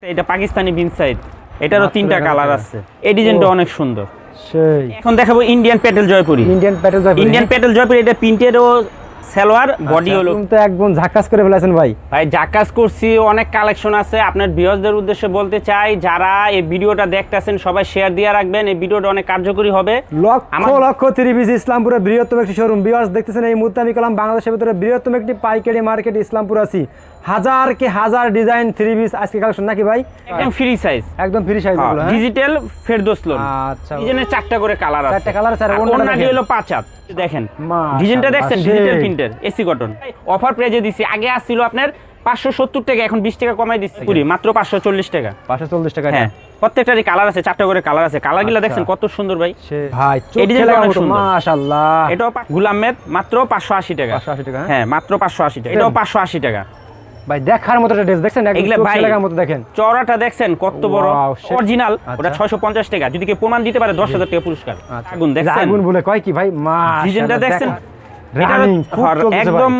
এটা পাকিস্তানি বিন সাইড, এটারও তিনটা কালার আছে। এই ডিজাইনটা অনেক সুন্দর। সেই এখন দেখাবো ইন্ডিয়ান পেটেল জয়পুরি। ইন্ডিয়ান পেটেল জয়পুরি, এটা প্রিন্টেডও সালোয়ার, বডি হলো তুমি তো একদম ঝাকাস করে ফেলেছেন ভাই। ভাই জাকাজ করছি, অনেক কালেকশন আছে। আপনার ভিউয়ারদের উদ্দেশ্যে বলতে চাই, যারা এই ভিডিওটা দেখতেছেন সবাই শেয়ার দিয়ে রাখবেন, এই ভিডিওটা অনেক কার্যকরী হবে। লক্ষ লক্ষ থ্রি পিস ইসলামপুরের বৃহত্তম একটি শোরুম। ভিউয়ার্স দেখতেছেন এই মুহূর্তে আমি কলাম বাংলাদেশের ভিতরে বৃহত্তম একটি পাইকারি মার্কেট ইসলামপুর আছি। হাজার কে হাজার ডিজাইন থ্রি পিস আজকে কালেকশন নাকি ভাই? একদম ফ্রি সাইজ, একদম ফ্রি সাইজ গুলো। Digital Ferdous loan. আচ্ছা, ডিজাইনের চারটা করে কালার আছে। চারটা কালার আছে। আর ওন্নাটা হলো 5 হাত। দেখেন ডিজাইনটা দেখছেন, ডিজিটাল প্রিন্টের এসি কটন। অফার প্রাইজে দিছি, আগে আসছিল আপনার 570 টাকা, এখন 20 টাকা কমাই দিচ্ছি পুরি মাত্র 540 টাকা। 540 টাকা। হ্যাঁ, প্রত্যেকটারই কালার আছে, চারটা করে কালার আছে। কালারগুলো দেখছেন কত সুন্দর ভাই। ভাই এই ডিজাইনটা অনেক সুন্দর, মাশাআল্লাহ। এটাও গুলামের মাত্র 580 টাকা। 580 টাকা। হ্যাঁ, মাত্র 580 টাকা। এটাও 580 টাকা। ভাই দেখার মতো ড্রেস দেখছেন, একদম চোখ লাগার মতো। দেখেন চওড়াটা দেখছেন কত বড়, অরিজিনাল। ওটা 650 টাকা, যদি কেউ প্রমাণ দিতে পারে 10,000 টাকা পুরস্কার। আগুন দেখছেন, আগুন বলে কয় কি ভাই? ডিজাইনটা দেখছেন একদম,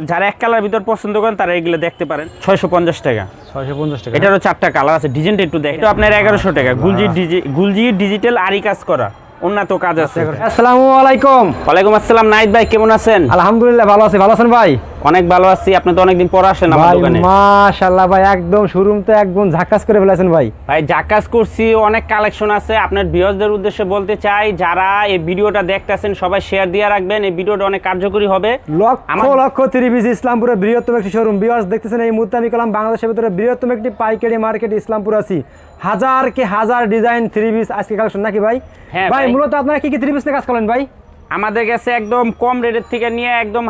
যারা এক কালার ভিতর পছন্দ করেন তারা এগুলো দেখতে পারেন। 650 টাকা। 650 টাকা। এটারও চারটা কালার আছে। ডিজাইনটা একটু দেখেন, এটা আপনার 1100 টাকা। গুলজি ডিজিটাল আরি কাজ করা, উন্নত কাজ আছে। আসসালামু আলাইকুম। ওয়ালাইকুম আসসালাম। নাইদ ভাই কেমন আছেন? আলহামদুলিল্লাহ ভালো আছি। ভালো আছেন ভাই? অনেক ভালো আছি। আপনি তো অনেকদিন পর আসেন আমার দোকানে। মাশাআল্লাহ ভাই, একদম শোরুম তো একদম ঝাকাস করে ফেলেছেন ভাই। ভাই জাকাজ করছি, অনেক কালেকশন আছে। আপনার ভিউয়ারদের উদ্দেশ্যে বলতে চাই, যারা এই ভিডিওটা দেখতেছেন সবাই শেয়ার দিয়ে রাখবেন, এই ভিডিওটা অনেক কার্যকরী হবে। লক্ষ লক্ষ থ্রি পিস ইসলামপুরের বৃহত্তম একটি শোরুম। ভিউয়ার্স দেখতেছেন এই মুহূর্তে আমি কলাম বাংলাদেশের ভিতরে বৃহত্তম একটি পাইকারি মার্কেট ইসলামপুর আছি। হাজার কে হাজার ডিজাইন থ্রি পিস আজকে কালেকশন নাকি ভাই? হ্যাঁ ভাই, মূলত আপনারা কি কি থ্রি পিস কাজ করেন ভাই? আমাদের কাছে একদম কম রেটের থেকে নিয়ে একদম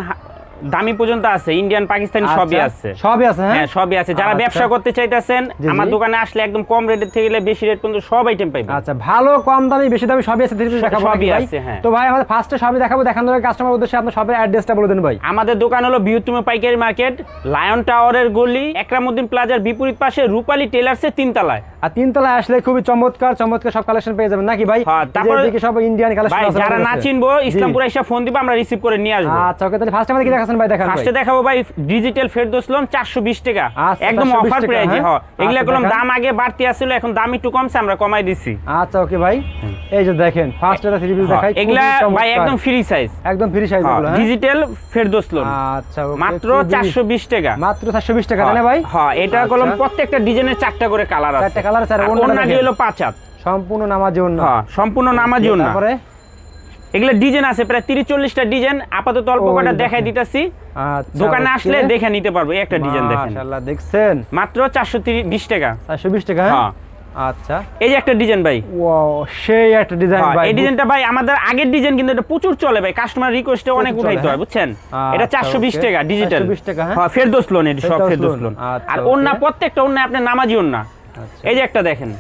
দামি পর্যন্ত আছে। ইন্ডিয়ান পাকিস্তানি সবই আছে। সবই আছে? হ্যাঁ, সবই আছে। যারা ব্যবসা করতে চাইতেছেন আমার দোকানে আসলে একদম কম রেটের থেকে বেশি রেট পর্যন্ত সব আইটেম পাইবেন। আচ্ছা, ভালো কম দামি বেশি দামি সবই আছে। থ্রি পিস দেখাবো সবই আছে। হ্যাঁ, তো ভাই আমাদের ফার্স্টে সবই দেখাবো। দেখানোর আগে কাস্টমার উদ্দেশ্যে আপনার সবের অ্যাড্রেসটা বলে দেন ভাই। আমাদের দোকান হলো বৃহত্তম পাইকারি মার্কেট, লায়ন টাওয়ারের গলি, একরামউদ্দিন প্লাজার বিপরীত পাশে, রূপালী টেলার্সের 3 তলায়। আর 3 তলায় আসলে খুবই চমৎকার চমৎকার সব কালেকশন পেয়ে যাবেন নাকি ভাই? হ্যাঁ, তারপরে এদিকে সব ইন্ডিয়ান কালেকশন আছে। যারা না চিনবো ইসলামপুরে এসে ফোন দিবা, আমরা রিসিভ করে নিয়ে আসবো। আচ্ছা ওকে, তাহলে ফার্স্টে আমাদের কি দেখাছেন ভাই? দেখান ভাই। ফার্স্টে দেখাবো ভাই ডিজিটাল ফেরদৌস লোন 420 টাকা, একদম অফার প্রাইজে। হ্যাঁ, এগুলা কলম দাম আগে বাড়তি আছিল, এখন দাম একটু কমছে, আমরা কমাই দিছি। আচ্ছা ওকে ভাই, এই যে দেখেন ফার্স্ট এটা থ্রি পিস দেখাই। এগুলা ভাই একদম ফ্রি সাইজ, একদম ফ্রি সাইজ এগুলো। Digital Ferdous loan. আচ্ছা ওকে, মাত্র 420 টাকা। মাত্র 420 টাকা তাই না ভাই? হ্যাঁ, এটা কলম প্রত্যেকটা ডিজাইনের চারটা করে কালার আছে। চারটা কালার আছে। আর ওন্না হলো 5 হাত, সম্পূর্ণ নামাজি ওন্না। হ্যাঁ, সম্পূর্ণ নামাজি ওন্না। তারপরে এগুলা ডিজাইন আছে প্রায় 30-40টা ডিজাইন। আপাতত অল্প কটা দেখাই দিতেছি, দোকানে আসলে দেখে নিতে পারবো। একটা ডিজাইন দেখেন, মাশাআল্লাহ দেখছেন, মাত্র 420 টাকা। 420 টাকা। হ্যাঁ আচ্ছা, এই যে একটা ডিজাইন ভাই, ওয়াও সেই একটা ডিজাইন ভাই। এই ডিজাইনটা ভাই আমাদের আগের ডিজাইন, কিন্তু এটা প্রচুর চলে ভাই, কাস্টমার রিকোয়েস্টে অনেক উঠাইতে হয় বুঝছেন। এটা 420 টাকা ডিজিটাল। 420 টাকা। হ্যাঁ, ফেরদৌস লোন, এটা সব ফেরদৌস লোন। আর ওন্না প্রত্যেকটা ওন্না আপনার নামাজি ওন্না। এই যে একটা দেখেন,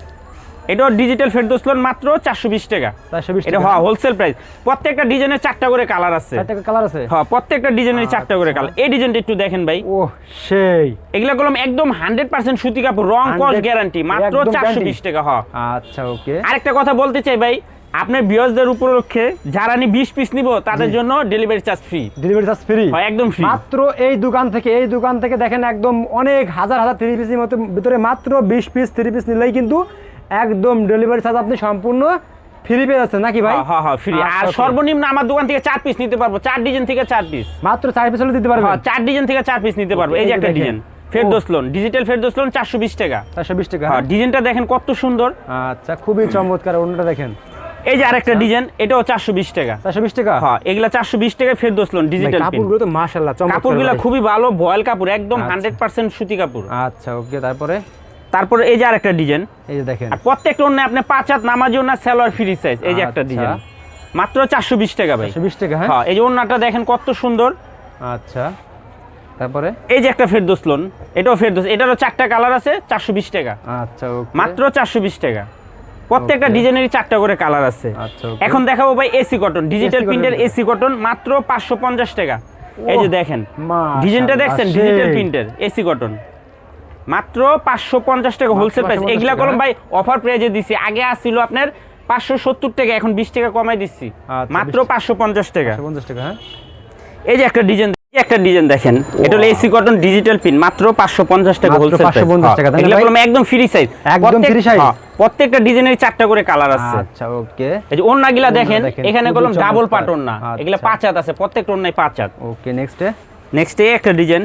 এটা ডিজিটাল ফেরদৌস লোন, মাত্র 420 টাকা। 420 এটা হ্যাঁ হোলসেল প্রাইস। প্রত্যেকটা ডিজাইনের চারটা করে কালার আছে। চারটা কালার আছে? হ্যাঁ, প্রত্যেকটা ডিজাইনের চারটা করে কালার। এই ডিজাইনটা একটু দেখেন ভাই। ও সেই, এগুলা কলম একদম 100% সুতি কাপড়, রং কস গ্যারান্টি, মাত্র 420 টাকা। হ্যাঁ আচ্ছা ওকে। আরেকটা কথা বলতে চাই ভাই, আপনার ভিউয়ারদের উপলক্ষে যারা 20 পিস নিব তাদের জন্য delivery charge free. Delivery charge free? হয় একদম ফ্রি। মাত্র এই দোকান থেকে দেখেন একদম অনেক হাজার হাজার থ্রি পিসের মতো ভিতরে মাত্র 20 পিস থ্রি পিস নিলেই কিন্তু একদম ডেলিভারি চার্জ আপনি সম্পূর্ণ ফ্রি পেয়ে যাচ্ছেন নাকি ভাই? হ্যাঁ হ্যাঁ ফ্রি। আর সর্বনিম্ন আমার দোকান থেকে 4 পিস নিতে পারবো, 4 ডিজাইন থেকে 4 পিস, মাত্র 4 পিস হলে দিতে পারবেন। হ্যাঁ, 4 ডিজাইন থেকে 4 পিস নিতে পারবো। এই যে একটা design Ferdous loan, digital Ferdous loan, 420 টাকা। 420 টাকা। হ্যাঁ, ডিজাইনটা দেখেন কত সুন্দর। আচ্ছা, খুবই চমৎকার। অন্যটা দেখেন, এই যে আরেকটা ডিজাইন, এটাও 420 টাকা। 420 টাকা। হ্যাঁ, এগুলা 420 টাকা ফেরদৌস লোন ডিজিটাল। কাপড়গুলো তো মাশাআল্লাহ চমৎকার। কাপড়গুলো খুবই ভালো, ভয়েল কাপড়, একদম 100% সুতি কাপড়। আচ্ছা ওকে, তারপরে এই যে আরেকটা ডিজাইন, এই যে দেখেন, আর প্রত্যেকটা ওন্না আপনি 5 হাত নামাজি ওন্না, সালোয়ার ফ্রি সাইজ। এই যে একটা ডিজাইন, মাত্র 420 টাকা ভাই। 420 টাকা। হ্যাঁ, এই যে ওন্নাটা দেখেন কত সুন্দর। আচ্ছা, তারপরে এই যে একটা ফেরদৌস লোন, এটাও ফেরদৌস, এটারও চারটা কালার আছে, 420 টাকা। আচ্ছা ওকে, মাত্র 420 টাকা। প্রত্যেকটা ডিজাইনেরই চারটা করে কালার আছে। আচ্ছা, এখন দেখাবো ভাই এসি কটন, ডিজিটাল প্রিন্টের এসি কটন, মাত্র 550 টাকা। এই যে দেখেন ডিজাইনটা দেখছেন, ডিজিটাল প্রিন্টের এসি কটন, মাত্র 550 টাকা হোলসেল প্রাইস। এগুলা কলম ভাই অফার প্রাইজে দিছি, আগে আসছিল আপনার 570 টাকা, এখন 20 টাকা কমাই দিচ্ছি, মাত্র 550 টাকা। 550 টাকা। হ্যাঁ, এই যে একটা ডিজাইন একটা ডিজাইন দেখেন, এটা হলো এসি কটন ডিজিটাল পিন, মাত্র 550 টাকা মাত্র হোলসেল 550 টাকা, তাই না এগুলো ভাই? হলো একদম ফ্রি সাইজ, একদম free size? প্রত্যেকটা ডিজাইনের 4টা করে কালার আছে। আচ্ছা ওকে, এই যে ওন্নাগুলা দেখেন, দেখেন, এখানে খুবই কলম ডাবল চমৎকার। পাটন না, এগুলা আচ্ছা। 5 হাত আছে, প্রত্যেকটা ওন্নায় 5 হাত। ওকে নেক্সট একটা ডিজাইন,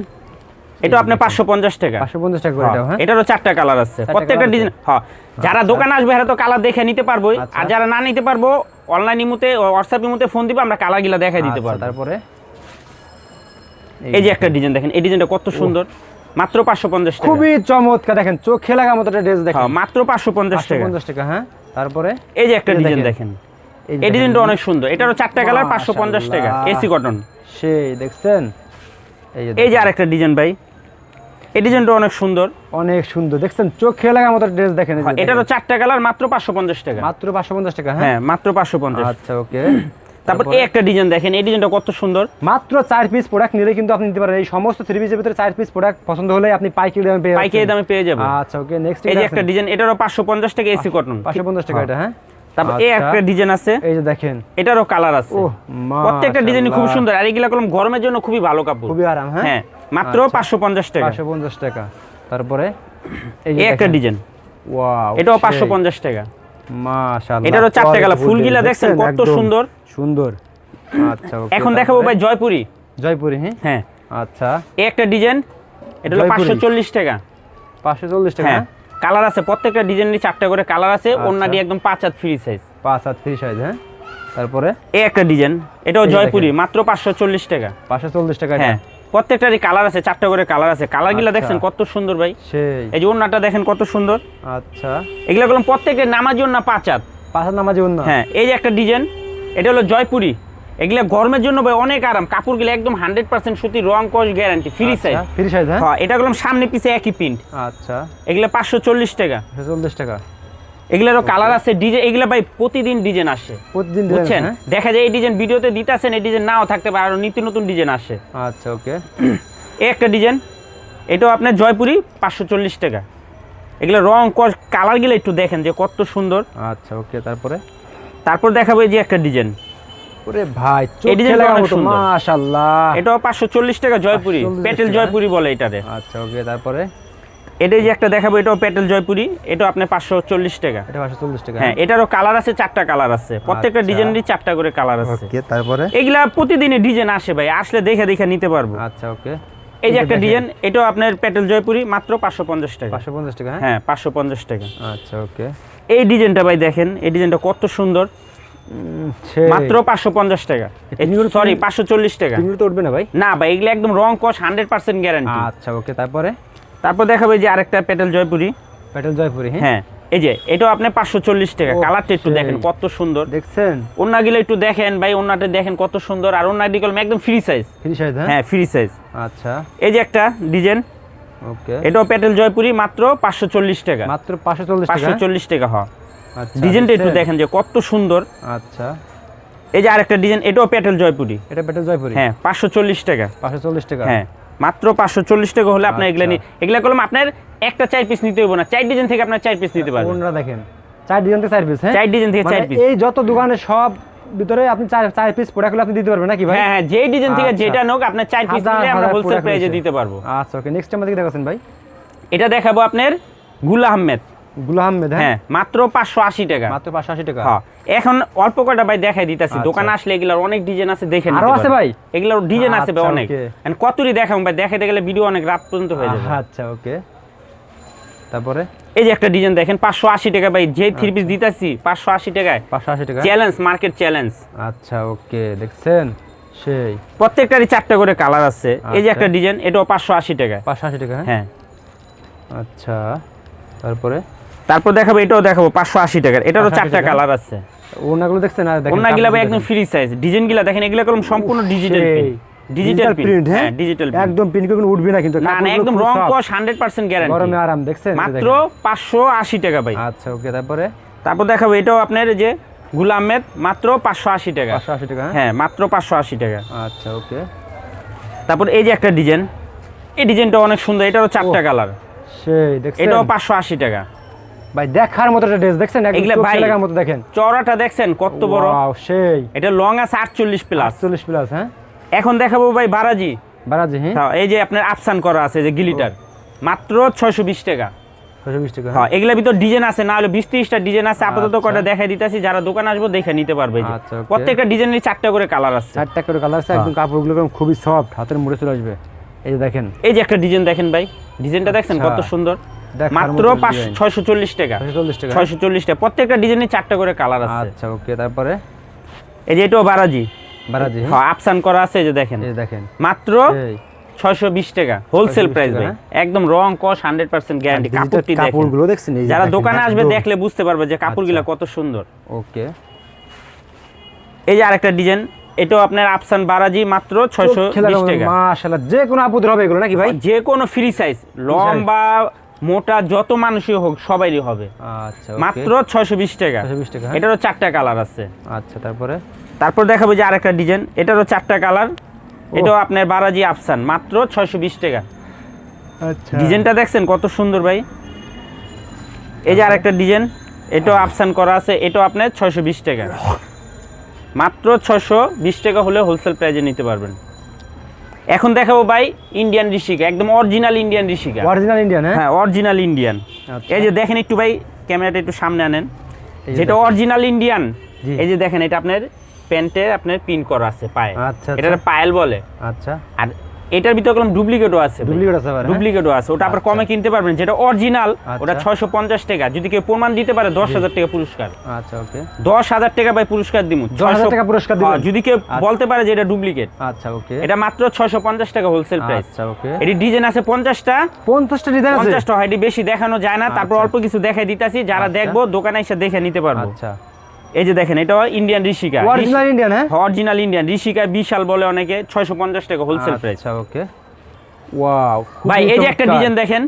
এটা আপনি 550 টাকা। 550 টাকা করে দাও। হ্যাঁ, এটারও 4টা কালার আছে, প্রত্যেকটা colour ডিজাইন। হ্যাঁ, যারা দোকানে আসবে এরা তো কালার দেখে নিতে পারবো, আচ্ছা। আর যারা না নিতে পারবো অনলাইন ইমুতে হোয়াটসঅ্যাপ ইমুতে ফোন দিবে, আমরা কালারগুলা দেখাই দিতে আচ্ছা, পারবো। তারপরে এই যে একটা ডিজাইন দেখেন, এই ডিজাইনটা কত সুন্দর, মাত্র 550 টাকা। খুবই চমৎকার, দেখেন চোখে লাগা মতো একটা ড্রেস দেখেন। হ্যাঁ, মাত্র 550 টাকা। 550 টাকা। হ্যাঁ, তারপরে এই যে একটা এই যে ডিজাইন দেখেন। দেখেন, এই ডিজাইনটা অনেক সুন্দর, এটারও 4টা কালার, 550 টাকা, মাশাআল্লাহ। AC cotton. সেই দেখছেন, এই যে আরেকটা ডিজাইন ভাই, এই ডিজাইনটা অনেক সুন্দর, অনেক সুন্দর দেখছেন, চোখে লাগা মতো ড্রেস দেখেন। এই যে দেখেন। এটারও 4টা কালার, মাত্র 550 টাকা। মাত্র 550 টাকা। হ্যাঁ, হ্যাঁ, মাত্র 550। আচ্ছা ওকে। তারপর এই একটা ডিজাইন দেখেন, এই ডিজাইনটা কত সুন্দর, মাত্র 4 পিস প্রোডাক্ট নিলে কিন্তু আপনি নিতে পারেন। এই সমস্ত 3 পিসের ভিতরে 4 পিস প্রোডাক্ট পছন্দ হলে আপনি পাইকারি দামে পেয়ে পাইকারি দামে পেয়ে যাবেন। আচ্ছা ওকে, নেক্সট এই যে একটা ডিজাইন, এটারও 550 টাকা, এসি কটন। 550 টাকা এটা। হ্যাঁ, তারপর এই আচ্ছা। একটা ডিজাইন আছে, এই যে দেখেন, এটারও কালার আছে। ওহ প্রত্যেকটা ডিজাইনই খুব সুন্দর, আর এগুলা কলম গরমের জন্য খুবই ভালো কাপড়। খুবই আরাম। হ্যাঁ, হ্যাঁ, মাত্র আচ্ছা। 550 টাকা। 550 টাকা। তারপরে এই একটা ডিজাইন, ওয়াও, এটাও 550 টাকা। মাশাআল্লাহ, এটারও 4টা কালার, ফুলগুলা দেখছেন কত একদম সুন্দর সুন্দর। আচ্ছা ওকে, এখন দেখাবো ভাই জয়পুরি। জয়পুরি। হ্যাঁ, হ্যাঁ, আচ্ছা এই একটা ডিজাইন, এটা হলো জয়পুরি। 540 টাকা। 540 টাকা। হ্যাঁ, কালার আছে, প্রত্যেকটা ডিজাইনের 4টা করে কালার আছে, আচ্ছা। ওন্না দিয়ে একদম 5 হাত ফ্রি সাইজ। 5 হাত ফ্রি সাইজ। হ্যাঁ, তারপরে এই একটা ডিজাইন, এটাও এই জয়পুরি, দেখেন। মাত্র 540 টাকা। 540 টাকা। হ্যাঁ, প্রত্যেকটারই কালার আছে, 4টা করে কালার আছে, কালারগুলা আচ্ছা। দেখছেন কত সুন্দর ভাই। সেই এই যে ওন্নাটা দেখেন কত সুন্দর, আচ্ছা, এগুলা কলম প্রত্যেকটা নামাজি ওন্না 5 হাত। 5 হাত নামাজি ওন্না। হ্যাঁ, এই যে একটা ডিজাইন, এটা হলো জয়পুরি, এগুলা গরমের জন্য ভাই অনেক আরাম, কাপড়গুলো একদম 100% সুতি, রং কস guarantee, free size. Free size. হ্যাঁ, হ্যাঁ, এটা কলম সামনে পিছে একই প্রিন্ট, আচ্ছা, এগুলা 540 টাকা। 540 টাকা। এগুলারও কালার আছে, ডিজাইন, এগুলা ভাই প্রতিদিন ডিজাইন আসে, প্রতিদিন বুঝছেন? হ্যাঁ, দেখা যায় এই ডিজাইন ভিডিওতে দিতেছেন, এই ডিজাইন নাও থাকতে পারে, আরো নিত্য নতুন ডিজাইন আসে। আচ্ছা ওকে। এই একটা ডিজাইন, এটাও আপনার জয়পুরি, 540 টাকা। এগুলো রং কস কালারগুলো একটু দেখেন যে কত সুন্দর। আচ্ছা ওকে, তারপরে তারপর দেখাবো এই যে একটা ডিজাইন, ওরে ভাই, এই চোখে ডিজাইনটা লাগা অনেক মতো, সুন্দর। মাশাআল্লাহ। এটাও 540 টাকা, জয়পুরি, 540 পেটেল টাকা। জয়পুরি বলে এটারে। আচ্ছা ওকে, তারপরে এটাই যে একটা দেখাবো, এটাও পেটেল জয়পুরি, এটাও আপনার 540 টাকা। এটা 540 টাকা। হ্যাঁ, এটারও কালার আছে, 4টা কালার আছে, প্রত্যেকটা আচ্ছা। ডিজাইনেরই 4টা করে কালার আছে। ওকে, তারপরে এগুলা প্রতিদিনই ডিজাইন আসে ভাই, আসলে দেখে দেখে নিতে পারবো। আচ্ছা ওকে, এই যে একটা দেখেন। ডিজাইন, এটাও আপনার পেটেল জয়পুরি, মাত্র 550 টাকা। 550 টাকা। হ্যাঁ, হ্যাঁ, 550 টাকা। আচ্ছা ওকে, এই ডিজাইনটা ভাই দেখেন, এই ডিজাইনটা কত সুন্দর, সেই মাত্র 550 টাকা, সরি 540 টাকা। তুমি তো উঠবে না ভাই। না ভাই, এগুলো একদম রং কস 100% গ্যারান্টি। আচ্ছা ওকে, তারপরে তারপর দেখাবো এই যে আরেকটা পেটেল জয়পুরি। পেটেল জয়পুরি। হ্যাঁ, হ্যাঁ, এই যে এটাও আপনি 540 টাকা, ও, কালারটা একটু সেই। দেখেন কত সুন্দর, দেখছেন ওন্নাগুলো একটু দেখেন ভাই, ওন্নাটা দেখেন কত সুন্দর, আর ওন্নাটি কলম একদম ফ্রি সাইজ। Free size. হ্যাঁ, ফ্রি সাইজ। আচ্ছা এই যে একটা ডিজাইন, ওকে, এটাও পেটেল জয়পুরি, মাত্র 540 টাকা। মাত্র 540 টাকা। 540 টাকা। হ্যাঁ, আচ্ছা, ডিজাইনটা একটু দেখছেন? দেখেন যে কত সুন্দর। আচ্ছা, এই যে আরেকটা ডিজাইন, এটাও পেটেল জয়পুরি। এটা পেটেল জয়পুরি। হ্যাঁ, 540 টাকা। 540 টাকা। হ্যাঁ, মাত্র 540 টাকা হলে আপনার এগুলা আচ্ছা। এগুলা কলম আপনার একটা 4 পিস নিতে হবে না, 4 ডিজাইন থেকে আপনার 4 পিস নিতে পারবেন। ওনারা দেখেন 4 ডিজাইন থেকে 4 পিস। হ্যাঁ, 4 ডিজাইন থেকে 4 মানে পিস। এই যত দোকানে সব ভিতরে আপনি 4 পিস প্রোডাক্ট আপনি দিতে পারবেন নাকি ভাই? হ্যাঁ হ্যাঁ, যেই ডিজাইন থেকে আচ্ছা। যেটা নোক আপনার 4 পিস হাজার নিলে আমরা হাজার হোলসেল product প্রাইসে রয়েছে। দিতে পারবো। আচ্ছা ওকে, নেক্সট আমাদের কি দেখাচ্ছেন ভাই? এটা দেখাবো আপনার গুল আহমেদ। গুল আহমেদ। হ্যাঁ, হ্যাঁ, মাত্র 580 টাকা। মাত্র 580 টাকা। হ্যাঁ, এখন অল্প কটা ভাই দেখাই দিতাছি, আচ্ছা। দোকানে আসলে এগুলার অনেক ডিজাইন আছে, দেখে নিতে আরো আছে পারবেন। ভাই? এগুলার ডিজাইন আছে ভাই আচ্ছা, অনেক, okay. এন্ড কতরি দেখাম ভাই, দেখাইতে গেলে ভিডিও অনেক রাত পর্যন্ত হয়ে যাবে। আচ্ছা ওকে, তারপরে এই যে একটা ডিজাইন দেখেন, 580 টাকা ভাই, যে 3 পিস দিতাছি 580 টাকায়, 580 টাকা। Challenge, market challenge. আচ্ছা ওকে, দেখছেন সেই প্রত্যেকটারই 4টা করে কালার আছে। এই যে আচ্ছা। একটা ডিজাইন, এটাও 580 টাকা। 580 টাকা। হ্যাঁ, হ্যাঁ, আচ্ছা, তারপরে তারপর দেখাবো, এটাও দেখাবো 580 টাকার, এটারও 580 4টা টাকা। কালার আছে। ওনাগুলো দেখছেন? আর দেখেন ওন্নাগুলা ভাই কাপড় একদম দেখেন। ফ্রি সাইজ, ডিজাইনগুলা দেখেন, এগুলা কলম সম্পূর্ণ ডিজিটাল সেই। Print, digital print. হ্যাঁ, ডিজিটাল প্রিন্ট, একদম পিন কোনো উঠবে না কিন্তু, না না, কাপড়গুলো একদম খুব রং soft, কস 100% গ্যারান্টি। গরমে আরাম। দেখছেন? এই মাত্র দেখেন। 580 টাকা ভাই। আচ্ছা ওকে, তারপরে তারপর দেখাবো, এটাও আপনার এই যে গুল আহমেদ, মাত্র 580 টাকা। 580 টাকা। হ্যাঁ, মাত্র 580 টাকা। আচ্ছা ওকে, তারপর এই যে একটা ডিজাইন, এই ডিজাইনটা অনেক সুন্দর, এটারও 4টা কালার, সেই দেখছেন? এটাও 580 টাকা। ভাই দেখার মতো একটা ড্রেস দেখছেন, একদম এগুলা চোখে ভাই লাগার মতো। দেখেন চওড়াটা দেখছেন কত বড়, ওয়াও, সেই এটা লং আছে 48 প্লাস। 40 প্লাস। হ্যাঁ, এখন দেখাবো ভাই বারাজি, বারাজি হ্যাঁ হ্যাঁ, এই যে আপনার আফসান করা আছে যে গিলিটার, মাত্র 620 টাকা। 620 টাকা। হ্যাঁ, এগুলোর ভিতর ডিজাইন আছে, না হলে 20-30টা ডিজাইন আছে, আপাতত আচ্ছা। কটা দেখাই দিতেছি, যারা দোকানে আসবো দেখে নিতে পারবে। এই যে আচ্ছা, okay। প্রত্যেকটা ডিজাইনের 4টা করে কালার আছে। 4টা করে কালার আছে, একদম কাপড়গুলো খুবই সফট, হাতের মুড়ে চলে আসবে। এই যে দেখেন, এই যে একটা ডিজাইন দেখেন ভাই, ডিজাইনটা দেখছেন কত সুন্দর, মাত্র 640 টাকা। 640 টাকা। 640 টাকা, প্রত্যেকটা ডিজাইনের 4টা করে কালার আছে। আচ্ছা ওকে, তারপরে এই যে এটাও বারাজি, বারাজি হ্যাঁ আফসান করা আছে, এই যে দেখেন, এই দেখেন মাত্র এই 620 টাকা হোলসেল 620 প্রাইস ভাই, টাকা, একদম রং কস 100% গ্যারান্টি। কাপড়টি দেখেন, কাপড়গুলো দেখছেন, এই যে যারা দেখেন, দোকানে আসবে একদম। দেখলে বুঝতে পারবে যে কাপড়গুলো কত সুন্দর। ওকে, এই যে আরেকটা ডিজাইন, এটাও আপনার আফসান বারাজি, মাত্র 620 টাকা। মাশাআল্লাহ, যে কোনো আপুদের হবে এগুলো নাকি ভাই? যে কোনো ফ্রি সাইজ, লম্বা মোটা যত মানুষই হোক সবারই হবে। আচ্ছা, মাত্র 620 টাকা। 620 টাকা। এটারও 4টা কালার আছে। আচ্ছা, তারপরে তারপর দেখাবো যে আরেকটা ডিজাইন, এটারও 4টা কালার, এটাও আপনার বারাজি আফসান, মাত্র 620 টাকা। আচ্ছা, ডিজাইনটা দেখছেন কত সুন্দর ভাই। এই যে আরেকটা ডিজাইন, এটাও আফসান করা আছে, এটাও আপনার 620 টাকা। মাত্র 620 টাকা হলে হোলসেল প্রাইজে নিতে পারবেন। এখন দেখাবো ভাই ইন্ডিয়ান ঋষিকা, একদম original Indian Rishika. Original Indian হ্যাঁ, অরিজিনাল ইন্ডিয়ান। আচ্ছা। এই যে দেখেন একটু ভাই, ক্যামেরাটা একটু সামনে আনেন, এই যে যেটা দেখেন। Original Indian. জি। এই যে দেখেন, এটা আপনার প্যান্টে আপনার পিন করা আছে পায়ে, আচ্ছা, এটা পায়েল বলে। আচ্ছা, আর এটার ভিতরে কলম ডুপ্লিকেটও আছে, ডুপ্লিকেট আছে আবার, হ্যাঁ? ডুপ্লিকেটও আছে, ওটা আবার আচ্ছা। কমে কিনতে পারবেন। যেটা অরিজিনাল ওটা আচ্ছা। 650 টাকা, যদি কেউ প্রমাণ দিতে পারে 10,000 টাকা পুরস্কার। আচ্ছা, ওকে, 10,000 টাকা ভাই পুরস্কার দিব। 10,000 টাকা পুরস্কার দিবেন? যদি কেউ আচ্ছা। বলতে পারে যে এটা ডুপ্লিকেট। আচ্ছা, ওকে, এটা মাত্র 650 টাকা হোলসেল প্রাইস। আচ্ছা, ওকে, এটি ডিজাইন আছে 50টা। 50টা ডিজাইন আছে? 50টা হয়, এটি বেশি দেখানো যায় না, তারপর আচ্ছা। অল্প কিছু দেখাই দিতাছি, যারা আচ্ছা। দেখবো দোকানে এসে দেখে নিতে পারবো। আচ্ছা, এই যে দেখেন, এটা ইন্ডিয়ান ঋষিকা, অরিজিনাল ইন্ডিয়ান, হ্যাঁ? অরিজিনাল ইন্ডিয়ান ঋষিকা, বিশাল বলে অনেকে, 650 টাকা হোলসেল প্রাইস। আচ্ছা, ওকে, ওয়াও, ভাই এই যে একটা ডিজাইন দেখেন,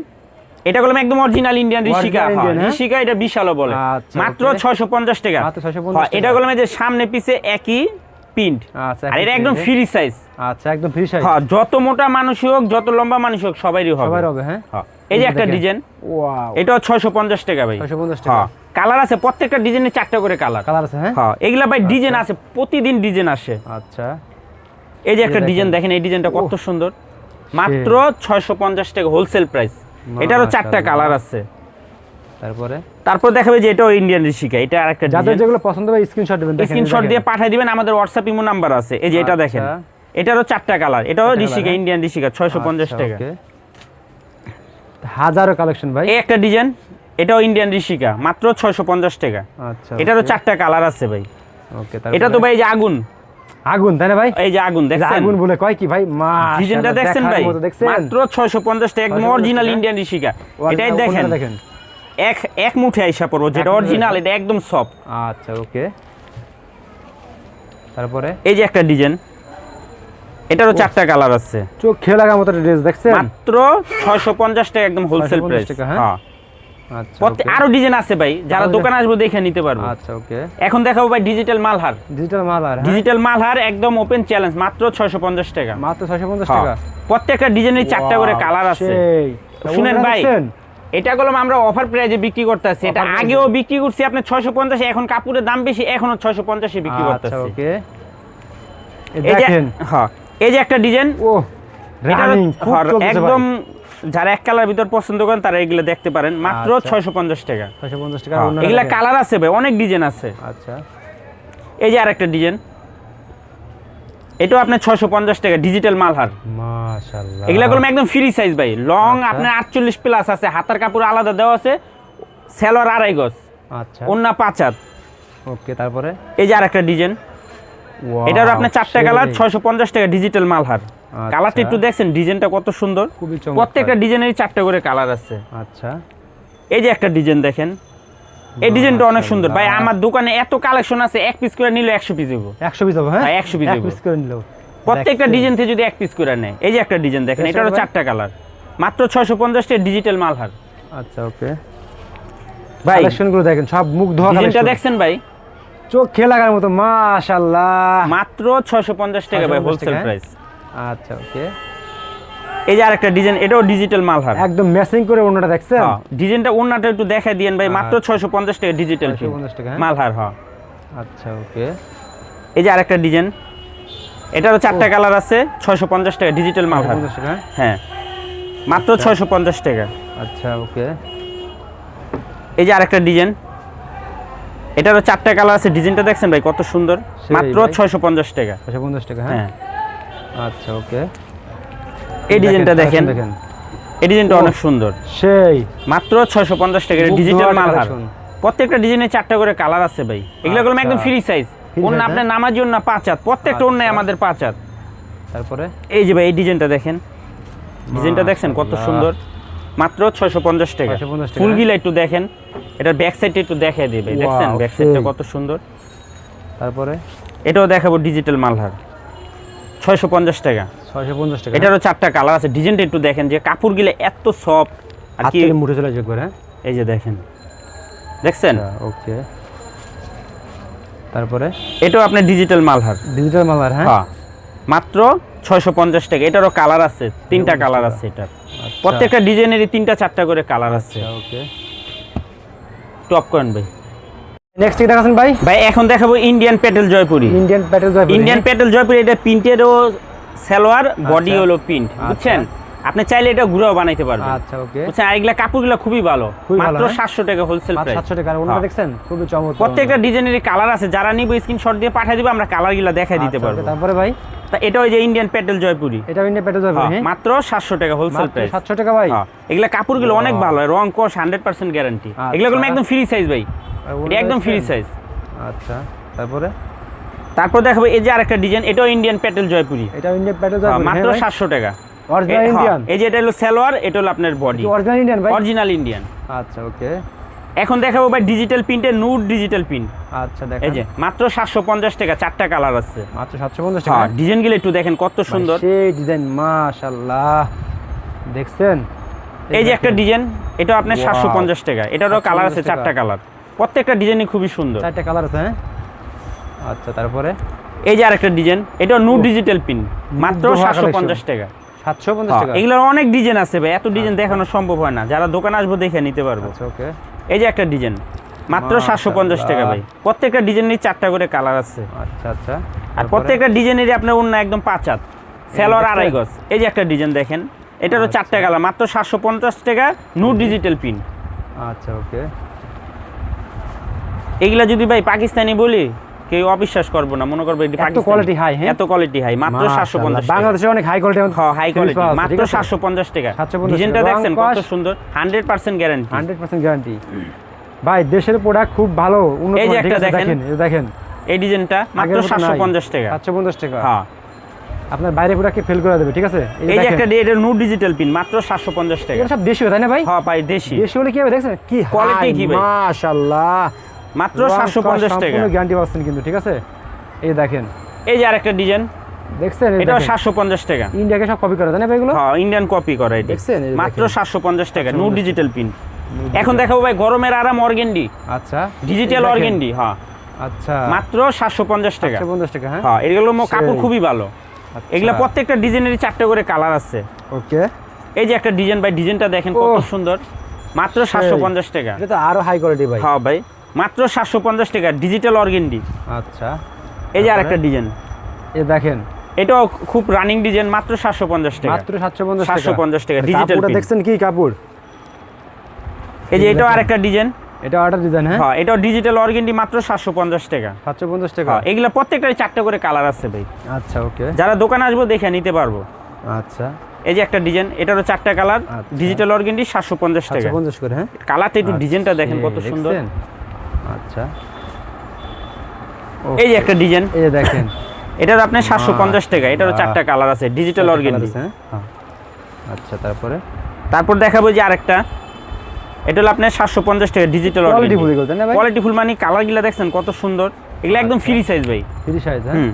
এটা বললাম একদম original Indian Rishika. Original Indian, হ্যাঁ? ঋষিকা, এটা বিশালও বলে, আচ্ছা, মাত্র okay। 650 টাকা। মাত্র 650 হ্যাঁ, এটা টাকা। বললাম যে সামনে পিছে একই প্রিন্ট, আচ্ছা, আর এটা একই একদম print, ফ্রি সাইজ। আচ্ছা, একদম ফ্রি সাইজ, হ্যাঁ, যত মোটা মানুষ হোক যত লম্বা মানুষ হোক সবারই হবে। সবার হবে, হ্যাঁ? হ্যাঁ, এই যে একটা দেখেন। ডিজাইন, ওয়াও, এটাও 650 টাকা ভাই। 650 টাকা। হ্যাঁ, কালার আছে, প্রত্যেকটা ডিজাইনে 4টা করে কালার। কালার আছে, হ্যাঁ? হ্যাঁ, এগুলা ভাই ডিজাইন আছে, প্রতিদিন ডিজাইন আসে। আচ্ছা, এই যে একটা দেখেন। ডিজাইন দেখেন, এই ডিজাইনটা কত সুন্দর, মাত্র 650 টাকা হোলসেল প্রাইস। এটারও 4টা কালার আছে। তারপরে তারপর দেখাবে যে এটাও ইন্ডিয়ান ঋষিকা, এটা আরেকটা যাদের ডিজাইন। যেগুলো পছন্দ হবে স্ক্রিনশট দিবেন, দেখেন, স্ক্রিনশট দেখেন। দিয়ে পাঠিয়ে দিবেন, আমাদের হোয়াটসঅ্যাপ ইমো নাম্বার আছে। এই যে এটা আচ্ছা। দেখেন, এটারও 4টা কালার, এটাও চারটা ঋষিকা, colour, ইন্ডিয়ান ঋষিকা, 650 আচ্ছা, টাকা। ওকে। হাজারো কালেকশন ভাই। এই একটা ডিজাইন, এটাও ইন্ডিয়ান ঋষিকা, মাত্র 650 টাকা। আচ্ছা, এটারও ওকে। 4টা কালার আছে ভাই। ওকে, এটা তো ভাই এই যে আগুন, আগুন, তাই না ভাই? এই যে আগুন এই যে দেখছেন, আগুন বলে কয় কি ভাই? ডিজাইনটা দেখছেন ভাই, দেখছেন? মাত্র 650 টাকা, একদম 650 অরিজিনাল টাকা। ইন্ডিয়ান ঋষিকা। এটাই ওনারা দেখেন, দেখেন। এক মুঠে আইসা পড়বো, যেটা এক মুঠে অরিজিনাল, আইসা। এটা একদম সফট। আচ্ছা, ওকে, তারপরে এই যে একটা ডিজাইন, এটারও 4টা কালার আছে, চোখ খেয়ে লাগার মতো ড্রেস দেখছেন? মাত্র 650 টাকা, একদম হোলসেল 650 প্রাইস। টাকা, হ্যাঁ? হ্যাঁ, আচ্ছা, ওকে। আরো ডিজাইন আছে ভাই, যারা আরো দোকানে আসবে দেখে নিতে পারবো। আচ্ছা, ওকে, এখন দেখাবো ভাই ডিজিটাল মালহার। ডিজিটাল মাল আর, হ্যাঁ? ডিজিটাল মালহার একদম ওপেন চ্যালেঞ্জ, মাত্র 650 টাকা। মাত্র 650 হ্যাঁ, টাকা। প্রত্যেকটা ডিজাইনের 4টা করে Wow, কালার আছে। সেই। শুনেন ওনারা ভাই, দেখছেন? এটা গুলো আমরা অফার প্রাইজে বিক্রি করতেছি, এটা Offer price-এ? আগেও বিক্রি করছি আপনি 650, এখন কাপড়ের দাম বেশি, এখনো 650 এ বিক্রি আচ্ছা, করতেছি। ওকে, এই এই যে দেখেন, হ্যাঁ, এই যে একটা ডিজাইন, ও রানিং খুব চলতেছে একদম ভাই। যারা এক কালার ভিতর পছন্দ করেন তারা এগুলো দেখতে পারেন, মাত্র আচ্ছা। 650 টাকা। 650 টাকা। হ্যাঁ, ওনারা এগুলা দেখেন। কালার আছে ভাই, অনেক ডিজাইন আছে। আচ্ছা, এই যে আরেকটা ডিজাইন, এটাও আপনার 650 টাকা, ডিজিটাল মালহার। মাশাআল্লাহ, এগুলা গুলো একদম ফ্রি সাইজ ভাই, লং আচ্ছা। আপনার 48 প্লাস আছে, হাতার কাপড় আলাদা দেওয়া আছে, সেলোয়ার 2.5 গজ, আচ্ছা, ওন্না 5 হাত। ওকে, তারপরে এই যে আরেকটা ডিজাইন, এটারও আপনার 4টা কালার, 650 টাকা, ডিজিটাল মালহার। কালারটা একটু দেখছেন, ডিজাইনটা কত সুন্দর, খুবই চমৎকার। প্রত্যেকটা ডিজাইনেরই 4টা করে কালার আছে। আচ্ছা, এই যে একটা ডিজাইন দেখেন, এই ডিজাইনটা অনেক সুন্দর ভাই, আমার দোকানে এত কালেকশন আছে, এক পিস করে নিলে 100 পিস দেবো। 100 পিস হবে, হ্যাঁ? হ্যাঁ, 100 piece এক দেবো। পিস করে নিলো। প্রত্যেকটা দেখছেন? ডিজাইন থেকে যদি এক পিস করে নেয়। এই যে একটা ডিজাইন দেখেন, এটা এটারও ভাই? 4টা কালার, মাত্র 650 টাকা, ডিজিটাল মালহার। আচ্ছা, ওকে, ভাই কালেকশনগুলো দেখেন, সব মুখ ধোয়া ডিজাইনটা কালেকশন। দেখছেন ভাই, চোখ খেয়ে লাগার মতো, মাশাআল্লাহ, মাত্র 650 টাকা ভাই, 650 হোলসেল টাকা, প্রাইস। আচ্ছা, ওকে, এই যে আরেকটা ডিজাইন, এটাও ডিজিটাল মালহার। একদম ম্যাচিং করে ওনাটা দেখছেন? হ্যাঁ, ডিজাইনটা ওন্নাটা একটু দেখাই দিয়েন ভাই, মাত্র 650 টাকা, ডিজিটাল 650 টাকা, হ্যাঁ? মালহার। হ্যাঁ, আচ্ছা, ওকে, এই যে আরেকটা ডিজাইন, এটারও 4টা কালার আছে, 650 টাকা ডিজিটাল মাল হার। 650 টাকা। হ্যাঁ মাত্র 650 টাকা। আচ্ছা ওকে। এই যে আরেকটা ডিজাইন, এটারও 4টা কালার আছে, ডিজাইনটা দেখছেন ভাই কত সুন্দর, মাত্র 650 টাকা। 650 টাকা। হ্যাঁ আচ্ছা ওকে। এই ডিজাইনটা দেখেন, এই ডিজাইনটা অনেক সুন্দর, সেই মাত্র 650 টাকা, ডিজিটাল মাল হার। প্রত্যেকটা ডিজাইনে 4টা করে কালার আছে ভাই, এগুলো করলাম একদম ফ্রি সাইজ। ওন্না আপনার নামার জন্য 5 হাত, প্রত্যেকটা ওন্নায় আমাদের 5 হাত। তারপরে এই যে ভাই এই ডিজাইনটা দেখেন, ডিজাইনটা দেখছেন কত সুন্দর, মাত্র 650 টাকা। 650 টাকা। ফুলগুলো একটু দেখেন, এটার ব্যাক সাইডটা একটু দেখায় দিই ভাই, দেখছেন ব্যাক সাইডটা কত সুন্দর। তারপরে এটাও দেখাবো ডিজিটাল মালহার, 650 টাকা। 650 টাকা। এটারও 4টা কালার আছে, ডিজাইনটা একটু দেখেন যে কাপড়গুলো এত সফট আর কি, হাতে মুঠে চলে যাবে। হ্যাঁ এই যে দেখেন, দেখছেন। ওকে। তারপরে এটাও আপনার ডিজিটাল মালহার, ডিজিটাল মালার। হ্যাঁ হ্যাঁ মাত্র 650 টাকা। এটারও কালার আছে, 3টা কালার আছে এটার, প্রত্যেকটা ডিজাইনেরই 3টা 4টা করে কালার আছে। ওকে। টপ করেন ভাই। নেক্সট কি দেখাছেন ভাই? ভাই এখন দেখাবো Indian Patel Jaipuri. Indian Patel Jaipuri. Indian Patel Jaipuri, এটা প্রিন্টেরও সালোয়ার, বডি হলো প্রিন্ট, বুঝছেন। আপনি চাইলে এটা ঘুরাও বানাইতে পারবেন। আচ্ছা ওকে। বুঝছেন, আর এগুলা কাপড়গুলো খুবই ভালো, মাত্র 700 টাকা হোলসেল প্রাইস। 700 টাকা। ওনারা দেখছেন খুবই চমৎকার। প্রত্যেকটা ডিজাইনেরই কালার আছে, যারা নিব স্ক্রিনশট দিয়ে পাঠিয়ে দিবে, আমরা কালারগুলো দেখাই দিতে পারবো। তারপরে ভাই তা এটা ওই যে ইন্ডিয়ান পেটেল জয়পুরি, এটা ইন্ডিয়ান প্যাটেল জয়পুরি। হ্যাঁ মাত্র 700 টাকা হোলসেল প্রাইস। 700 টাকা ভাই। এগুলা কাপড়গুলো অনেক ভালো, রং কস 100% গ্যারান্টি। এগুলো একদম ফ্রি সাইজ ভাই, এটা একদম ফ্রি সাইজ। আচ্ছা তারপরে তারপর দেখাবো এই যে আরেকটা ডিজাইন, এটাও ইন্ডিয়ান পেটেল জয়পুরি, এটা ইন্ডিয়ান প্যাটেল জয়পুরি। মাত্র 700 টাকা। Original Indian. এই যে এটা হলো সালোয়ার, এটা হলো আপনার বডি, অরিজিনাল ইন্ডিয়ান ভাই। Original Indian. আচ্ছা ওকে। এখন দেখাবো ভাই ডিজিটাল প্রিন্টের নুড ডিজিটাল প্রিন্ট। আচ্ছা দেখেন, এই যে মাত্র 750 টাকা, 4টা কালার আছে, মাত্র 750 টাকা। ডিজাইনগুলো একটু দেখেন কত সুন্দর, সেই ডিজাইন মাশাআল্লাহ, দেখছেন। এই যে একটা ডিজাইন, এটা আপনার 750 টাকা, এটারও কালার আছে 4টা কালার, প্রত্যেকটা ডিজাইনই খুবই সুন্দর, 4টা কালার আছে। হ্যাঁ আচ্ছা তারপরে এই যে আরেকটা ডিজাইন, এটা নুড ডিজিটাল প্রিন্ট, মাত্র 750 টাকা। 750 টাকা। এগুলোর অনেক ডিজাইন আছে ভাই, এত ডিজাইন দেখানো সম্ভব হয় না, যারা দোকানে আসবো দেখে নিতে পারবো। আচ্ছা ওকে। এই যে একটা ডিজাইন, মাত্র 750 টাকা ভাই, প্রত্যেকটা ডিজাইনের 4টা করে কালার আছে। আচ্ছা আচ্ছা। আর প্রত্যেকটা ডিজাইনেরই আপনার অন্য একদম 5 হাত, সালোয়ার 2.5 গজ। এই যে একটা ডিজাইন দেখেন, এটারও 4টা কালার, মাত্র 750 টাকা, নুড ডিজিটাল প্রিন্ট। আচ্ছা ওকে। এগুলা যদি ভাই পাকিস্তানি বলি কেউ অবিশ্বাস করবো না, মনে করবে এত কোয়ালিটি হাই। হ্যাঁ এত কোয়ালিটি হাই, মাত্র 750 টাকা। বাংলাদেশে অনেক হাই কোয়ালিটি। হ্যাঁ হাই কোয়ালিটি, মাত্র 750 টাকা। ডিজাইনটা দেখছেন কত সুন্দর, 100% গ্যারান্টি। 100% গ্যারান্টি ভাই, দেশের প্রোডাক্ট খুব ভালো উন্নত। এই যে একটা দেখেন, এই দেখেন এই ডিজাইনটা, মাত্র 750 টাকা। 750 টাকা। হ্যাঁ আপনার বাইরে প্রোডাক্টকে ফেল করে দেবে, ঠিক আছে। এই যে একটা এটা নুড ডিজিটাল পিন, মাত্র 750 টাকা। এটা সব দেশীয় তাই না ভাই? হ্যাঁ ভাই দেশি। দেশি হলে কি হবে দেখছেন, কি কোয়ালিটি কি ভাই, মাশাআল্লাহ, মাত্র 750 টাকা, সম্পূর্ণ গ্যারান্টি পাচ্ছেন কিন্তু, ঠিক আছে। এই দেখেন, এই যে আরেকটা ডিজাইন দেখছেন, এটাও 750 টাকা। ইন্ডিয়াকে সব কপি করে তাই না ভাই এগুলো? হ্যাঁ ইন্ডিয়ান কপি করা, এটা দেখছেন মাত্র 750 টাকা, নুড ডিজিটাল পিন। এখন দেখাবো ভাই গরমের আরাম অর্গেন্ডি। আচ্ছা ডিজিটাল অর্গেন্ডি। হ্যাঁ আচ্ছা, মাত্র 750 টাকা। 750 টাকা। হ্যাঁ হ্যাঁ এগুলো কাপড় খুবই ভালো, এগুলা প্রত্যেকটা ডিজাইনেরই 4টা করে কালার আছে। ওকে। এই যে একটা ডিজাইন ভাই, ডিজাইনটা দেখেন কত সুন্দর, মাত্র 750 টাকা। এটা তো আরো হাই কোয়ালিটি ভাই। হ্যাঁ ভাই মাত্র 750 টাকা, ডিজিটাল অর্গেন্ডি। আচ্ছা, এই যে আরেকটা ডিজাইন, এই দেখেন, এটাও খুব রানিং ডিজাইন, মাত্র 750 টাকা। মাত্র 750 টাকা ডিজিটাল কাপড়টা দেখছেন কি কাপড়। এই যে এটাও আরেকটা ডিজাইন, এটা অর্ডার ডিজাইন। হ্যাঁ হ্যাঁ এটাও ডিজিটাল অর্গেন্ডি, মাত্র 750 টাকা। 750 টাকা। হ্যাঁ এগুলা প্রত্যেকটারই 4টা করে কালার আছে ভাই। আচ্ছা ওকে। যারা দোকানে আসবো দেখে নিতে পারবো। আচ্ছা, এই যে একটা ডিজাইন, এটারও 4টা কালার, ডিজিটাল অর্গেন্ডি, 750 টাকা। 750 করে। হ্যাঁ কালারটা একটু ডিজাইনটা দেখেন কত সুন্দর। আচ্ছা, এই যে একটা ডিজাইন, এই যে দেখেন, এটার আপনার 750 টাকা, এটারও 4টা কালার আছে, ডিজিটাল অর্গেন্ডি। হ্যাঁ আচ্ছা, তারপর দেখাবো যে আরেকটা, এটা হলো আপনার 750 টাকা, ডিজিটাল অর্গেন্ডি। কোয়ালিটি ফুল মানে কালারগুলো দেখছেন কত সুন্দর, এগুলো একদম ফ্রি সাইজ ভাই, ফ্রি সাইজ। হ্যাঁ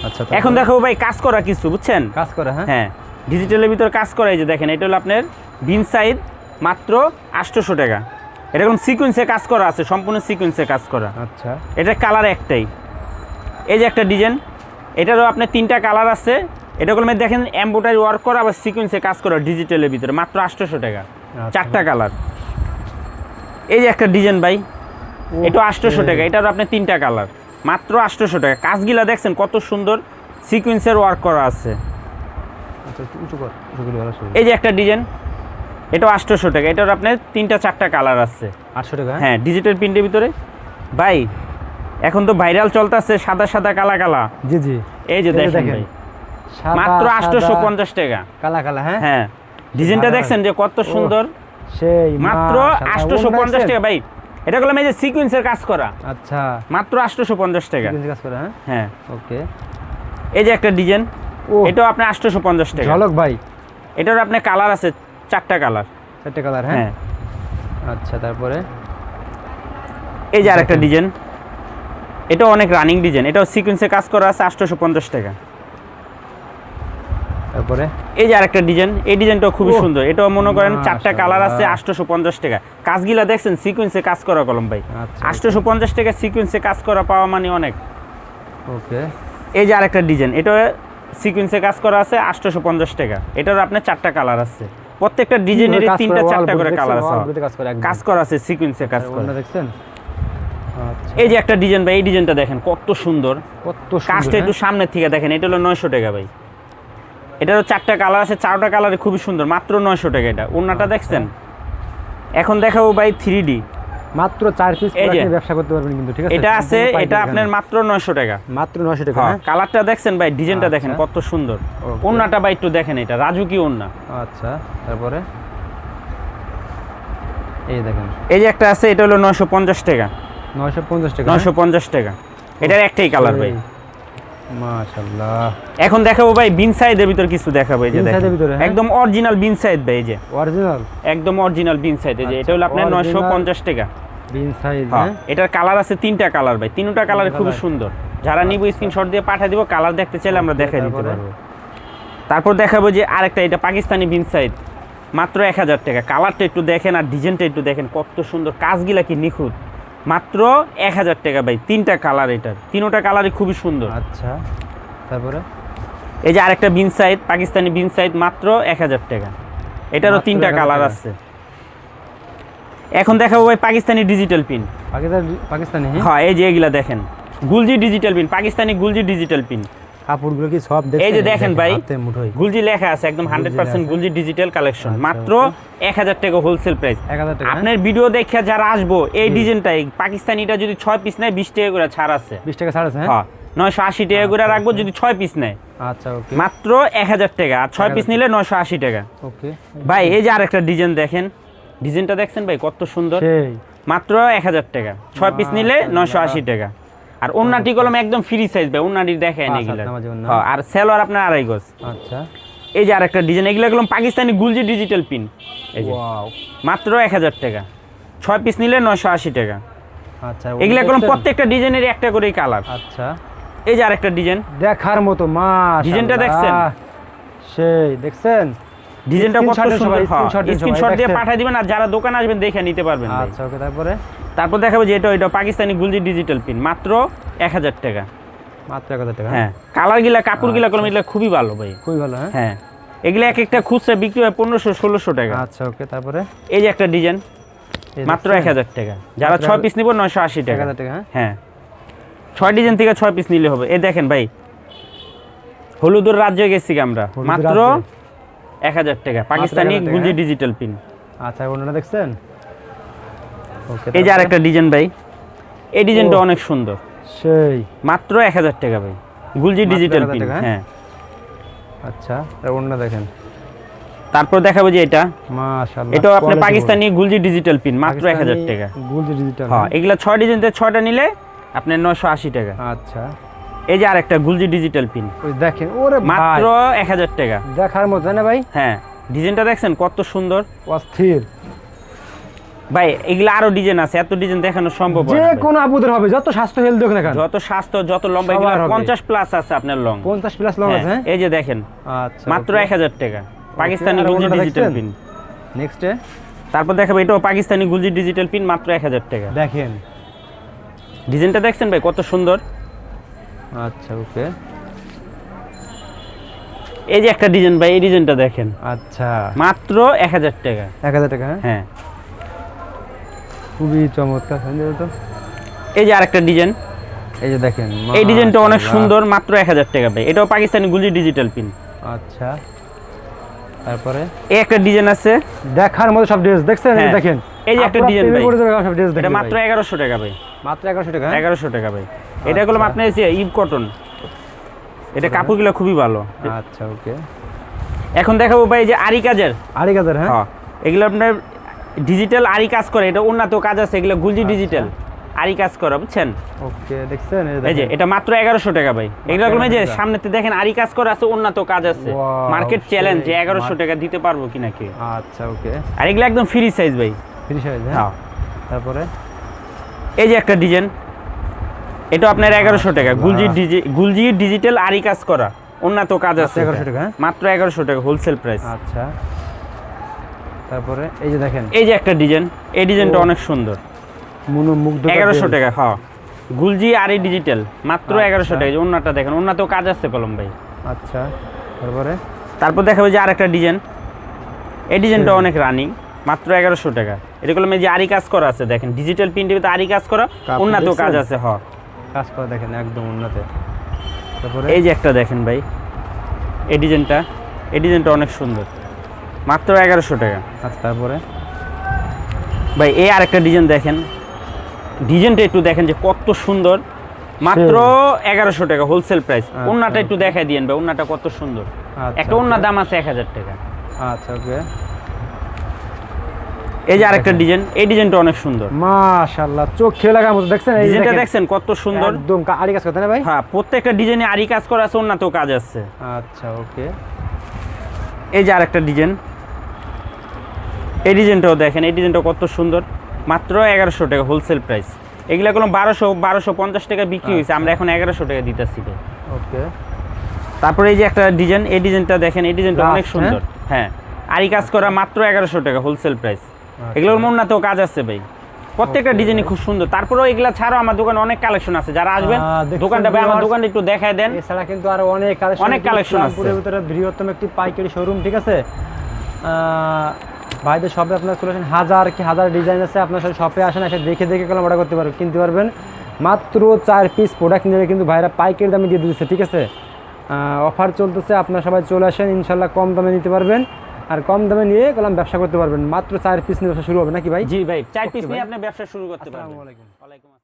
আচ্ছা। এখন দেখাবো ভাই কাজ করা কিছু, বুঝছেন, কাজ করা। হ্যাঁ হ্যাঁ ডিজিটালের ভিতর কাজ করা। এই যে দেখেন, এটা হলো আপনার বিন সাইড, মাত্র 800 টাকা। এরকম সিকোয়েন্সে কাজ করা আছে, সম্পূর্ণ সিকোয়েন্সে কাজ করা। আচ্ছা, এটা কালার একটাই। এই যে একটা ডিজাইন, এটারও আপনার 3টা কালার আছে। এটা করলে দেখেন এমব্রয়ডারি ওয়ার্ক করা, আবার সিকোয়েন্সে কাজ করা ডিজিটালের ভিতরে, মাত্র 800 টাকা, 4টা কালার। এই যে একটা ডিজাইন ভাই, এটা 800 টাকা, এটারও আপনার 3টা কালার, মাত্র 800 টাকা। কাজগুলা দেখছেন কত সুন্দর, সিকোয়েন্সের ওয়ার্ক করা আছে। আচ্ছা একটু উঁচু কর, উঁচু করে ভালো ছবি। এই যে একটা ডিজাইন, এটাও 800 টাকা। এটার আপনার 3টা 4টা কালার আছে। 800 টাকা? হ্যাঁ, ডিজিটাল প্রিন্টের ভিতরে ভাই। এখন তো ভাইরাল চলতেছে সাদা সাদা কালা কালা। জি জি, এই যে দেখেন ভাই, মাত্র 850 টাকা। কালা কালা, হ্যাঁ হ্যাঁ, ডিজাইনটা দেখছেন যে কত সুন্দর, সেই মাত্র 850 টাকা ভাই। এটা করলাম এই যে সিকোয়েন্সের কাজ করা। আচ্ছা, মাত্র 850 টাকা। সিকোয়েন্সের কাজ করা, হ্যাঁ হ্যাঁ, ওকে। এই যে একটা ডিজাইন, ও এটাও আপনার 850 টাকা। ঝলক ভাই, এটার আপনার কালার আছে 4টা কালার। 4টা কালার, হ্যাঁ আচ্ছা। তারপরে এই যে আরেকটা ডিজাইন, এটাও অনেক রানিং ডিজাইন। এটাও সিকোয়েন্সের কাজ করা আছে, 850 টাকা। তারপরে এই যে আরেকটা ডিজাইন, এই ডিজাইনটাও খুবই সুন্দর। এটাও মনে করেন 4টা কালার আছে, 850 টাকা। কাজগুলা দেখছেন সিকোয়েন্সে কাজ করা কলম ভাই। আচ্ছা, 850 টাকা সিকোয়েন্সে কাজ করা পাওয়া মানে অনেক। ওকে। এই যে আরেকটা ডিজাইন, এটা সিকোয়েন্সে কাজ করা আছে, 850 টাকা। এটার আপনার 4টা কালার আছে। প্রত্যেকটা ডিজাইনের 3টা 4টা করে কালার আছে, কাজ করা আছে সিকোয়েন্সে কাজ করা। দেখছেন? আচ্ছা, এই যে একটা ডিজাইন ভাই, এই ডিজাইনটা দেখেন কত সুন্দর। কত কাজটা একটু সামনের থেকে দেখেন। এটা হলো 900 টাকা ভাই। এটারও 4টা কালার আছে, 4টা কালারে খুবই সুন্দর, মাত্র 900 টাকা। এটা ওন্নাটা দেখছেন। এখন দেখাবো ভাই 3D, মাত্র 4 পিস আপনি ব্যবসা করতে পারবেন কিন্তু, ঠিক আছে? এটা আছে, এটা আপনার মাত্র 900 টাকা। মাত্র 900 টাকা, হ্যাঁ, হ্যাঁ। কালারটা দেখছেন ভাই, ডিজাইনটা দেখেন কত সুন্দর। ওন্নাটা ভাই একটু দেখেন, এটা রাজুকি ওন্না। আচ্ছা, তারপরে এই দেখেন, এই যে একটা আছে, এটা হলো 950 টাকা। 950 টাকা, 950 টাকা। এটার একটাই কালার ভাই। মাশাআল্লাহ। এখন দেখাবো ভাই বিন সাইদের ভিতর কিছু দেখাবো। এই যে বিন সাইদের ভিতরে, হ্যাঁ? একদম অরিজিনাল বিন সাইদ ভাই। এই যে অরিজিনাল, একদম অরিজিনাল বিন সাইদ। এই যে এটা হলো আপনার 950 টাকা। বিন সাইজ, হ্যাঁ, হ্যাঁ। এটার কালার আছে 3টা কালার ভাই। 3টা কালার খুব সুন্দর। যারা নিব স্ক্রিনশট দিয়ে পাঠিয়ে দিব, কালার দেখতে চাইলে আমরা দেখাই দিতে পারবো। তারপর দেখাবো যে আরেকটা, এটা পাকিস্তানি বিন সাইদ, মাত্র 1000 টাকা। কালারটা একটু দেখেন আর ডিজাইনটা একটু দেখেন কত সুন্দর, কাজগুলা কি নিখুঁত। মাত্র 1000 টাকা ভাই। 3টা কালার, এটার 3টা কালারই খুবই সুন্দর। আচ্ছা, তারপরে এই যে আরেকটা বিন সাইদ, পাকিস্তানি বিন সাইদ, মাত্র 1000 টাকা। এটারও 3টা কালার আছে। এখন দেখাবো ভাই পাকিস্তানি ডিজিটাল পিন। পাকিস্তানি, হ্যাঁ, এই যে এগুলা দেখেন, গুলজি ডিজিটাল পিন, পাকিস্তানি গুলজি ডিজিটাল পিন। কাপড়গুলো কি সব দেখেন? এই যে দেখেন ভাই, হাতে মুঠোয় গুলজি লেখা আছে, একদম 100% গুলজি ডিজিটাল কালেকশন। মাত্র 1000 টাকা হোলসেল প্রাইস। 1000 টাকা। আপনার ভিডিও দেখে যারা আসবো, এই ডিজাইনটাই পাকিস্তানিটা যদি 6 পিস নেয় 20 টাকা করে ছাড় আছে। 20 টাকা ছাড় আছে, হ্যাঁ, 980 টাকা করে রাখবো যদি 6 পিস নেয়। আচ্ছা, ওকে। মাত্র 1000 টাকা, আর 6 পিস নিলে 980 টাকা। ওকে ভাই, এই যে আরেকটা ডিজাইন দেখেন, ডিজাইনটা দেখছেন ভাই কত সুন্দর। সেই মাত্র 1000 টাকা, 6 পিস নিলে 980 টাকা। আর ওন্নাটি কলম একদম ফ্রি সাইজ ভাই। ওন্নাটি দেখেন এগুলা। হ্যাঁ, আর সেলোয়ার আপনার 2.5 গজ। আচ্ছা, এই যে আরেকটা ডিজাইন, এগুলা কলম পাকিস্তানি গুলজি ডিজিটাল পিন। এই যে ওয়াও, মাত্র 1000 টাকা, 6 পিস নিলে 980 টাকা। আচ্ছা, এগুলা কলম প্রত্যেকটা ডিজাইনের একটা করেই কালার। আচ্ছা, এই যে আরেকটা ডিজাইন, দেখার মতো। মাশাআল্লাহ, ডিজাইনটা দেখছেন? সেই দেখছেন? ডিজাইনটা কত Screenshot সুন্দর। স্ক্রিনশট স্ক্রিনশট দিয়ে পাঠিয়ে দিবেন, আর যারা দোকানে আসবেন দেখে নিতে পারবেন ভাই। আচ্ছা, ওকে। তারপরে তারপর দেখাবো যে এটা পাকিস্তানি গুলজি ডিজিটাল পিন, মাত্র 1000 টাকা। মাত্র 1000 টাকা, হ্যাঁ, কালার গিলা, কাপড় গিলা কলম এগুলা খুবই ভালো ভাই। খুবই ভালো, হ্যাঁ। হ্যাঁ, এগুলা এক একটা খুচরা বিক্রি হয় 1500-1600 টাকা। আচ্ছা, ওকে। তারপরে এই যে একটা ডিজাইন, মাত্র 1000 টাকা। যারা 6 পিস নিব 980 টাকা। 1000 টাকা, হ্যাঁ। হ্যাঁ, 6 ডিজাইন থেকে 6 পিস নিলে হবে। এই দেখেন ভাই, হলুদুর রাজ্যে গেছি আমরা, মাত্র 1000 টাকা, পাকিস্তানি গুলজি ডিজিটাল পিন। আচ্ছা, ওনারা দেখছেন? ওকে। এই যে আরেকটা ডিজাইন ভাই, এই ডিজাইনটা অনেক সুন্দর, সেই মাত্র 1000 টাকা ভাই, গুলজি ডিজিটাল পিন। হ্যাঁ, আচ্ছা, ওনারা দেখেন। তারপর দেখাবো যে এটা, মাশাআল্লাহ, এটাও আপনি পাকিস্তানি গুলজি ডিজিটাল পিন, মাত্র 1000 টাকা। গুলজি ডিজিটাল, হ্যাঁ, এগুলা 6 ডিজাইন থেকে 6টা নিলে আপনার 980 টাকা। আচ্ছা, এই যে আরেকটা গুলজি ডিজিটাল পিন, ওই দেখেন, ওরে মাত্র 1000 টাকা। দেখার মতো না ভাই? হ্যাঁ, ডিজাইনটা দেখছেন কত সুন্দর, অস্থির ভাই। এগুলা আরো ডিজাইন আছে, এত ডিজাইন দেখানো সম্ভব হয় যে না ভাই। কোন আপুদের হবে, যত স্বাস্থ্য হেলদি হোক না কেন, যত স্বাস্থ্য, যত লম্বা, সবার এগুলা হবে। 50 প্লাস আছে আপনার লং। 50 প্লাস লং আছে, হ্যাঁ। এই যে দেখেন, আচ্ছা, মাত্র ওকে। 1000 টাকা, পাকিস্তানি আর গুলজি ওনাটা ডিজিটাল দেখছেন? পিন। নেক্সট তারপর দেখাবো এটাও পাকিস্তানি গুলজি ডিজিটাল পিন, মাত্র 1000 টাকা। দেখেন, ডিজাইনটা দেখছেন ভাই কত সুন্দর। আচ্ছা, ওকে। এই যে একটা ডিজাইন ভাই, এই ডিজাইনটা দেখেন, আচ্ছা, মাত্র 1000 টাকা। 1000 টাকা, হ্যাঁ। হ্যাঁ, খুবই চমৎকার। তো এই যে আরেকটা ডিজাইন, এই যে দেখেন এই ডিজাইনটা অনেক মাশাআল্লাহ। সুন্দর, মাত্র 1000 টাকা ভাই। এটাও পাকিস্তানি গুলজি ডিজিটাল পিন। আচ্ছা, তারপরে এই একটা ডিজাইন আছে, দেখার মতো সব ড্রেস দেখছেন, এই যে হ্যাঁ। দেখেন এই যে একটা আপনারা ডিজাইন প্রেমে ভাই, পড়ে যাবেন সব ড্রেস এটা দেখেন মাত্র 1100 টাকা ভাই। মাত্র 1100 টাকা। 1100 টাকা ভাই। এটা গুলো আপনার ইভ কটন, এটা কাপড়গুলো খুবই ভালো। আচ্ছা, ওকে। এখন দেখাবো ভাই যে আরি কাজের। আড়ি কাদের, হ্যাঁ হ্যাঁ, এগুলো আপনার ডিজিটাল আরি কাজ করে, এটা উন্নত কাজ আছে, এগুলো গুলজি ডিজিটাল আরি কাজ করা, বুঝছেন? ওকে, দেখছেন এই এই যে দেখেন এটা মাত্র 1100 টাকা ভাই। এগুলো এই যে সামনেতে দেখেন আরি কাজ করা আছে, উন্নত কাজ আছে। Wow, মার্কেট চ্যালেঞ্জ যে সেই 1100 টাকা দিতে পারবো কিনা কে। আচ্ছা, ওকে, আর এগুলো একদম ফ্রি সাইজ ভাই। ফ্রি সাইজ, হ্যাঁ। হ্যাঁ। তারপরে এই যে একটা ডিজাইন, এটা আপনার 1100 টাকা, গুলজি ডিজিটাল আরি কাজ করা, উন্নত কাজ আছে। 1100 টাকা, হ্যাঁ? মাত্র 1100 টাকা হোলসেল প্রাইস। আচ্ছা, তারপরে এই যে দেখেন এই যে একটা ডিজাইন, এই ডিজাইনটা অনেক সুন্দর, মনোমুগ্ধ 1100 টাকা। হ্যাঁ, গুলজি আরি ডিজিটাল মাত্র 1100 টাকা। এই যে অন্যটা দেখেন, উন্নত কাজ আছে কলম ভাই। আচ্ছা, তারপরে তারপর দেখাবো যে আরেকটা ডিজাইন, এই ডিজাইনটা অনেক রানিং, মাত্র 1100 টাকা। এটা কলমে যে আরি কাজ করা আছে, দেখেন ডিজিটাল প্রিন্টে আরি কাজ করা, কাপড় উন্নত দেখছেন? কাজ আছে। হ্যাঁ, কাজ করে দেখেন একদম উন্নত। তারপরে এই যে একটা দেখেন ভাই, এই ডিজাইনটা অনেক সুন্দর, মাত্র 1100 টাকা। আচ্ছা, তারপরে ভাই এই আরেকটা ডিজাইন দেখেন, ডিজাইনটা একটু দেখেন যে কত সুন্দর, মাত্র 1100 টাকা হোলসেল প্রাইস। আচ্ছা। ওন্নাটা একটু দেখাই দিয়েন ভাই, ওন্নাটা কত সুন্দর। আচ্ছা, একটা ওন্নার দাম আছে 1000 টাকা। আচ্ছা, ওকে। এই যে আরেকটা ডিজাইন, এই ডিজাইনটা অনেক সুন্দর, মাশাআল্লাহ, চোখ খেয়ে লাগার মতো, দেখছেন এই যে ডিজাইনটা দেখেন, দেখছেন কত সুন্দর। একদম আড়ি কাজ করতে না ভাই? হ্যাঁ, প্রত্যেকটা ডিজাইনে আরি কাজ করা আছে, ওন্নাতেও কাজ আছে। আচ্ছা, ওকে। এই যে আরেকটা ডিজাইন, এই ডিজাইনটাও দেখেন, এই ডিজাইনটা কত সুন্দর, মাত্র 1100 টাকা হোলসেল প্রাইস। এগুলা কোনো 1250 টাকা বিক্রি হয়েছে, আমরা এখন 1100 টাকা দিতেছি। ওকে, তারপরে এই যে একটা ডিজাইন, এই ডিজাইনটা দেখেন, এই ডিজাইনটা Last, অনেক সুন্দর। হ্যাঁ, আরি কাজ করা, মাত্র 1100 টাকা হোলসেল প্রাইস। এগুলোর মন্নাতেও কাজ আছে ভাই, প্রত্যেকটা ডিজাইনই খুব সুন্দর। তারপরেও এগুলা ছাড়াও আমার দোকানে অনেক কালেকশন আছে, যারা আসবেন দেখছেন দোকানটা ভাই আমার viewers? দোকানটা একটু দেখায় দেন। এছাড়া কিন্তু আরো অনেক অনেক collection আছে। ইসলামপুরের ভিতরে বৃহত্তম একটি পাইকারি শোরুম, ঠিক আছে? ভাইদের শপে আপনারা চলে আসেন, হাজার ডিজাইন আছে, আপনার সাথে শপে আসেন, এসে দেখে কলম অর্ডার করতে পারবেন, কিনতে পারবেন। মাত্র 4 পিস প্রোডাক্ট নিয়ে কিন্তু ভাইরা পাইকারি দামে দিয়ে দিচ্ছে, ঠিক আছে? অফার চলতেছে, আপনারা সবাই চলে আসেন, ইনশাল্লাহ কম দামে নিতে পারবেন, আর কম দামে নিয়ে কলম ব্যবসা করতে পারবেন। মাত্র 4 পিস নিয়ে ব্যবসা শুরু হবে নাকি ভাই? জি ভাই, 4 পিস Okay, নিয়ে ভাই। আপনি ব্যবসা শুরু করতে পারবেন। আসসালামু আলাইকুম। ওয়ালাইকুম আসসালাম।